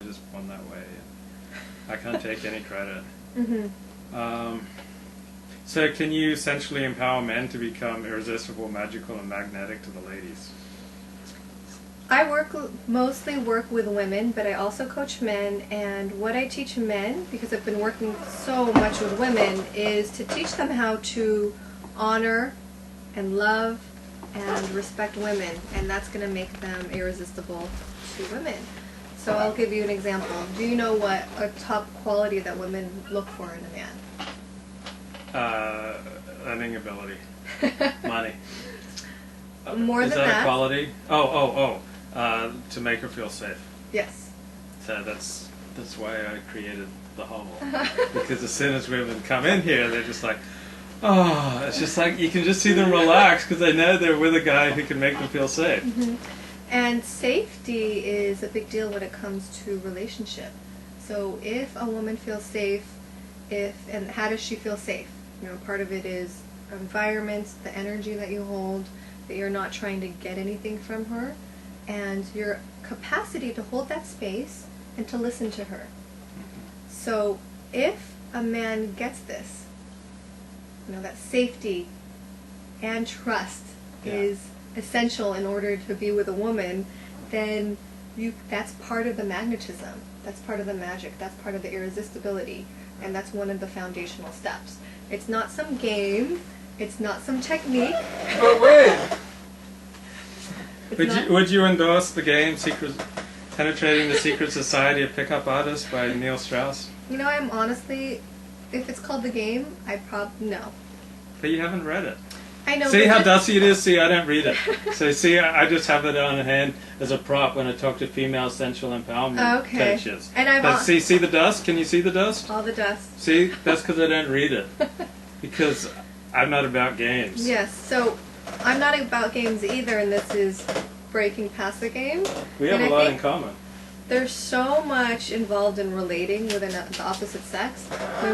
just born that way. I can't take any credit. So can you essentially empower men to become irresistible, magical, and magnetic to the ladies? I mostly work with women, but I also coach men, and what I teach men, because I've been working so much with women, is to teach them how to honor and love and respect women, and that's going to make them irresistible to women. So I'll give you an example. Do you know what a top quality that women look for in a man? Earning ability. Money. More Is than that that. a quality? To make her feel safe. Yes. So that's why I created the hovel. Because as soon as women come in here, they're just like, oh, it's just like you can just see them relax because they know they're with a guy who can make them feel safe. And safety is a big deal when it comes to relationship. So if a woman feels safe, and how does she feel safe? Part of it is environment, the energy that you hold, that you're not trying to get anything from her, and your capacity to hold that space and to listen to her. So if a man gets this, that safety and trust is essential in order to be with a woman, then that's part of the magnetism, that's part of the magic, that's part of the irresistibility, and that's one of the foundational steps. It's not some game, it's not some technique. But wait! Would you endorse the game Penetrating the Secret Society of Pickup Artists by Neil Strauss? I'm honestly, if it's called The Game, no. But you haven't read it. I know. See how dusty it is? See, I don't read it. So see, I just have it on hand as a prop when I talk to female sensual empowerment coaches. And see the dust? Can you see the dust? All the dust. See, that's because I don't read it. Because I'm not about games. Yes, so I'm not about games either, and this is breaking past the game. We have a lot in common. There's so much involved in relating with the opposite sex.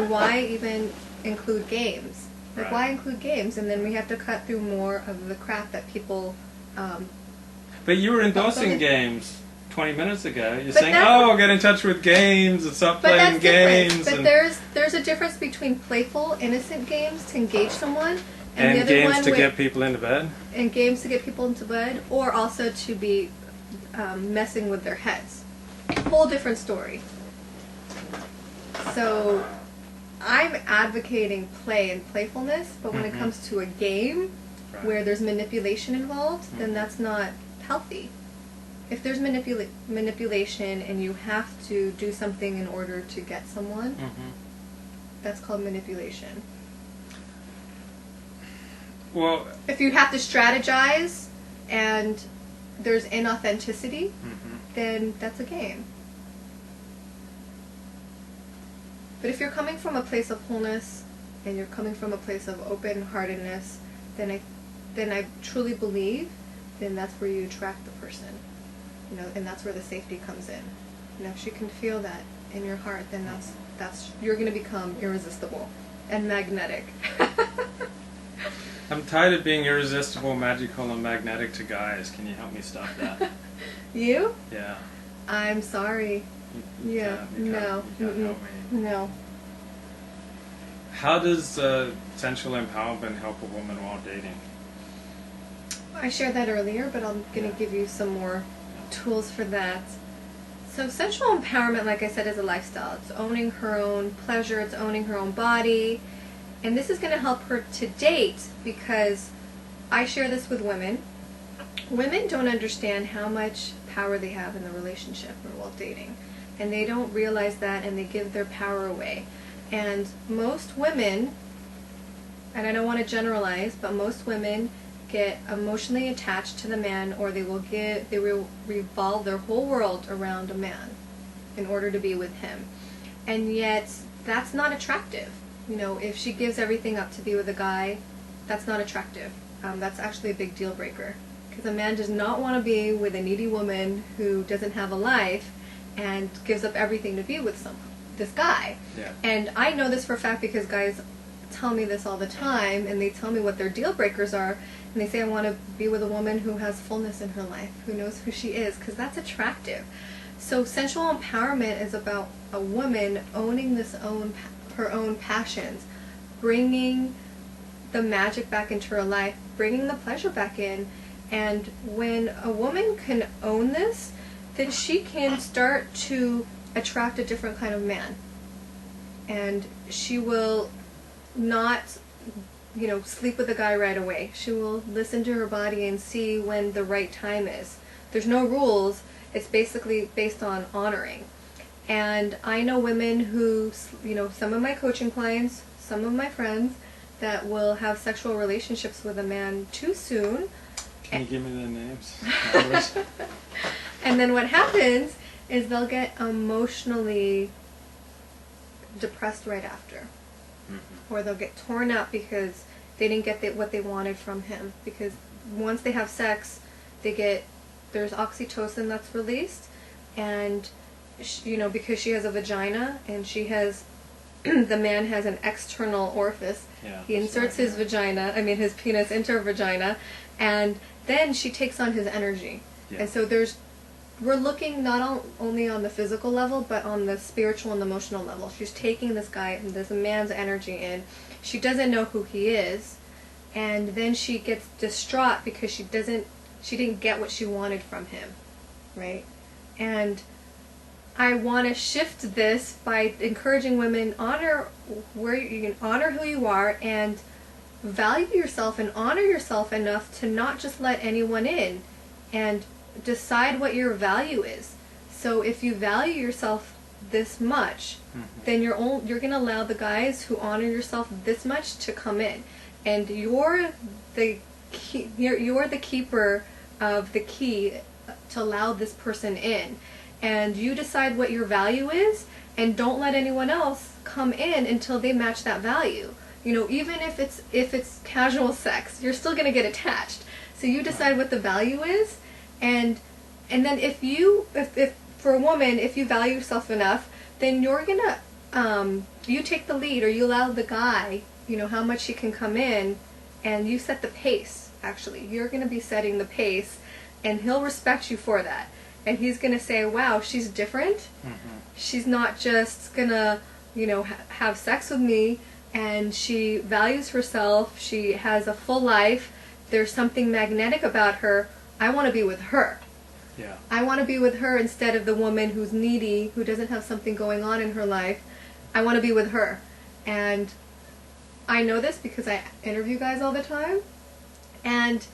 Why even include games? Why include games? And then we have to cut through more of the crap that people... But you were endorsing games 20 minutes ago. You're saying, get in touch with games and stop playing games. But there's a difference between playful, innocent games to engage someone, and the other games to get people into bed? And games to get people into bed, or also to be messing with their heads. Whole different story. So I'm advocating play and playfulness, but when it comes to a game where there's manipulation involved, then that's not healthy. If there's manipulation and you have to do something in order to get someone, that's called manipulation. Well, if you have to strategize and there's inauthenticity, then that's a game. But if you're coming from a place of wholeness and you're coming from a place of open-heartedness, then I truly believe then that's where you attract the person. And that's where the safety comes in. If she can feel that in your heart, then that's you're going to become irresistible and magnetic. I'm tired of being irresistible, magical, and magnetic to guys. Can you help me stop that? You? Yeah. I'm sorry. You can't help me. No. How does sensual empowerment help a woman while dating? I shared that earlier, but I'm going to give you some more tools for that. So sensual empowerment, like I said, is a lifestyle. It's owning her own pleasure, it's owning her own body, and this is going to help her to date, because I share this with women. Women don't understand how much power they have in the relationship or while dating, and they don't realize that, and they give their power away. And most women, and I don't want to generalize, but most women get emotionally attached to the man, or they will revolve their whole world around a man in order to be with him. And yet that's not attractive. If she gives everything up to be with a guy, that's not attractive. That's actually a big deal breaker, because a man does not want to be with a needy woman who doesn't have a life and gives up everything to be with this guy. Yeah. And I know this for a fact because guys tell me this all the time, and they tell me what their deal breakers are, and they say, I want to be with a woman who has fullness in her life, who knows who she is, because that's attractive. So sensual empowerment is about a woman owning her own passions, bringing the magic back into her life, bringing the pleasure back in. And when a woman can own this, then she can start to attract a different kind of man. And she will not, sleep with a guy right away. She will listen to her body and see when the right time is. There's no rules. It's basically based on honoring. And I know women who, some of my coaching clients, some of my friends, that will have sexual relationships with a man too soon. Can you give me their names? And then what happens is they'll get emotionally depressed right after. Mm-hmm. Or they'll get torn up because they didn't get what they wanted from him. Because once they have sex, there's oxytocin that's released, and because she has a vagina and she has the man has an external orifice. Yeah, he inserts his penis into her vagina, and then she takes on his energy. Yeah. And so we're looking not only on the physical level, but on the spiritual and emotional level. She's taking this man's energy in. She doesn't know who he is, and then she gets distraught because she didn't get what she wanted from him, right? And I want to shift this by encouraging women, honor who you are, and value yourself and honor yourself enough to not just let anyone in, and decide what your value is. So if you value yourself this much, mm-hmm. then you're going to allow the guys who honor yourself this much to come in, and you're the keeper of the key to allow this person in. And you decide what your value is, and don't let anyone else come in until they match that value. Even if it's casual sex, you're still going to get attached. So you decide what the value is, and then if for a woman, if you value yourself enough, then you're gonna you take the lead, or you allow the guy, how much he can come in, and you set the pace. Actually, you're going to be setting the pace, and he'll respect you for that. And he's going to say, wow, she's different. Mm-hmm. She's not just going to, have sex with me, and she values herself. She has a full life. There's something magnetic about her. I want to be with her. Yeah. I want to be with her instead of the woman who's needy, who doesn't have something going on in her life. I want to be with her. And I know this because I interview guys all the time, and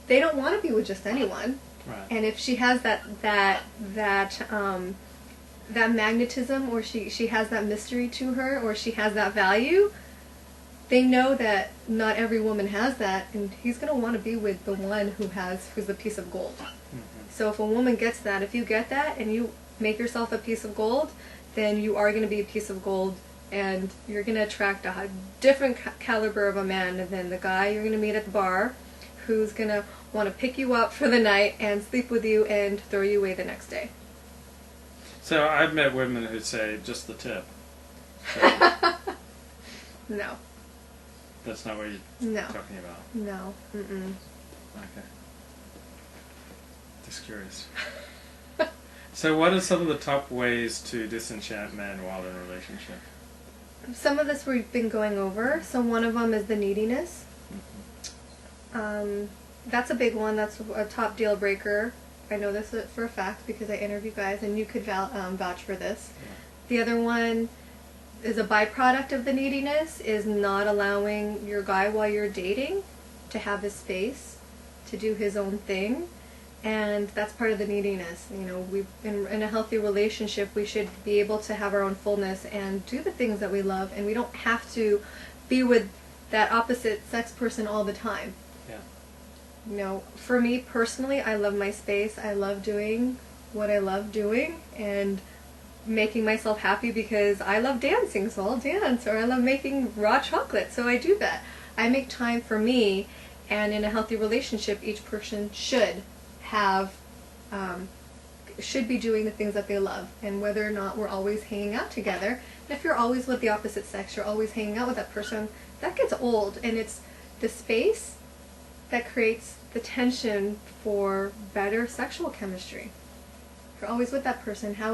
they don't want to be with just anyone. Right. And if she has that magnetism, or she has that mystery to her, or she has that value, they know that not every woman has that, and he's going to want to be with the one who's a piece of gold. Mm-hmm. So if a woman gets that, if you get that and you make yourself a piece of gold, then you are going to be a piece of gold, and you're going to attract a different caliber of a man than the guy you're going to meet at the bar, who's going to want to pick you up for the night and sleep with you and throw you away the next day. So I've met women who say, just the tip. So no. That's not what you're talking about? No. Mm-mm. Okay. Just curious. So what are some of the top ways to disenchant men while in a relationship? Some of this we've been going over. So one of them is the neediness. That's a big one. That's a top deal breaker. I know this for a fact because I interview guys, and you could vouch for this. Yeah. The other one is a byproduct of the neediness, is not allowing your guy while you're dating to have his space, to do his own thing. And that's part of the neediness. In a healthy relationship, we should be able to have our own fullness and do the things that we love, and we don't have to be with that opposite sex person all the time. Yeah. For me personally, I love my space. I love doing what I love doing and making myself happy because I love dancing, so I'll dance, or I love making raw chocolate, so I do that. I make time for me, and in a healthy relationship, each person should be doing the things that they love, and whether or not we're always hanging out together. And if you're always with the opposite sex, you're always hanging out with that person, that gets old, and it's the space that creates the tension for better sexual chemistry. If you're always with that person, how